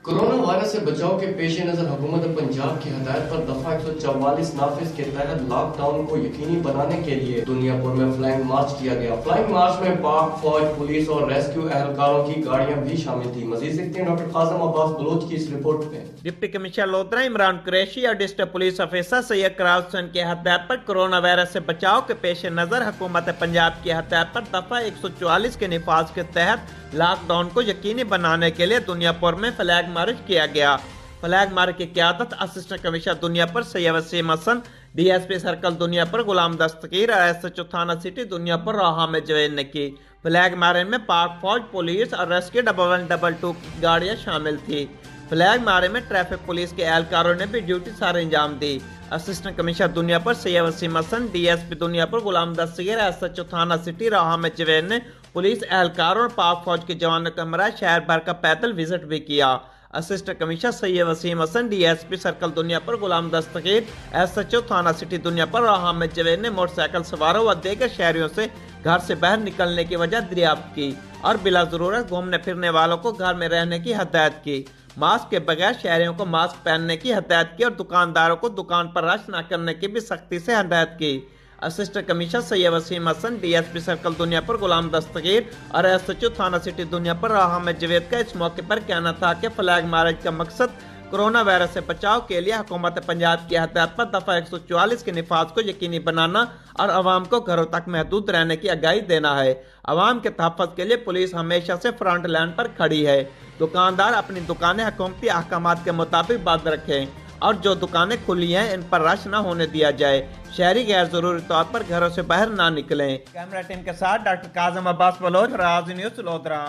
Corona virus سے بچاؤ کے پیش نظر حکومت پنجاب کی ہدایت پر دفعہ 144 نافذ کے تحت لاک ڈاؤن کو یقینی بنانے کے لیے دنیا بھر میں فلائنگ مارچ کیا گیا۔ فلائنگ مارچ میں پاک فوج، پولیس اور ریسکیو اہلکاروں کی گاڑیاں بھی شامل تھیں۔ مزید دیکھتے ہیں ڈاکٹر قاسم عباس بلوچ کی اس رپورٹ میں۔ ڈپٹی کمشنر لودھرا عمران قریشی اور ڈسٹرکٹ پولیس آفیسر سید قرار حسین کی ہدایت پر کورونا وائرس سے بچاؤ کے پیش نظر حکومت پنجاب کی ہدایت پر دفعہ 144 کے نفاذ کے تحت لاک ڈاؤن کو یقینی بنانے کے لیے دنیا بھر میں فلیگ مارچ کیا گیا۔ فلیگ مارچ کی قیادت اسسٹنٹ کمشنر دنیا پر سید وسیم حسن، ڈی ایس پی سرکل دنیا پر غلام دستگیر اور ایس ایچ او تھانہ سٹی دنیا پر راہ حامد جوید نے کی۔ فلیگ مارچ میں پاک فوج، پولیس اور ریسکیو 1122 کی گاڑیاں شامل تھی۔ فلیگ مارچ میں ٹریفک پولیس کے اہلکاروں نے بھی ڈیوٹی سار انجام دی۔ اسسٹنٹ کمشنر دنیا پر سید وسیم حسن، ڈی ایس پی دنیا پر Ghulam Dastgir, S H O تھانہ سٹی راہ حامد جوید نے پولیس اہلکاروں اور پاک فوج کے جوانوں کے ہمراہ شہر بھر کا پیدل وزٹ بھی کیا۔ اسسٹنٹ کمشنر سید وسیم حسن، ڈی ایس پی سرکل دنیا پر Ghulam Dastgir, S H O تھانہ سٹی دنیا پر راہ حامد جوید نے موٹر سائیکل سواروں و دیگر شہریوں سے گھر سے باہر نکلنے کی وجہ دریافت کی اور بلا ضرورت گھومنے پھرنے والوں کو گھر میں رہنے کی ہدایت کی۔ ماسک کے بغیر شہریوں کو ماسک پہننے کی ہدایت کی اور دکانداروں کو دکان پر رش نہ کرنے کی بھی سختی سے ہدایت کی۔ اسسٹنٹ کمشنر سید وسیم حسن، ڈی ایس پی سرکل دنیا پر غلام دستگیر اور ایس ایچ او تھانہ سٹی دنیا پر راہ حامد جوید کا اس موقع پر کہنا تھا کہ فلیگ مارچ کا مقصد کورونا وائرس سے بچاؤ کے لیے حکومت پنجاب کی ہدایت پر دفعہ 144 کے نفاذ کو یقینی بنانا اور عوام کو گھروں تک محدود رہنے کی آگاہی دینا ہے۔ عوام کے تحفظ کے لیے پولیس ہمیشہ سے فرنٹ لائن پر کھڑی ہے۔ دکاندار اپنی دکانیں حکومتی احکامات کے مطابق بند رکھیں اور جو دکانیں کھلی ہیں ان پر رش نہ ہونے دیا جائے۔ شہری غیر ضروری طور پر گھروں سے باہر نہ نکلیں۔ کیمرہ ٹیم کے ساتھ ڈاکٹر قاسم عباس بلوچ، راز نیوز، لودھرا۔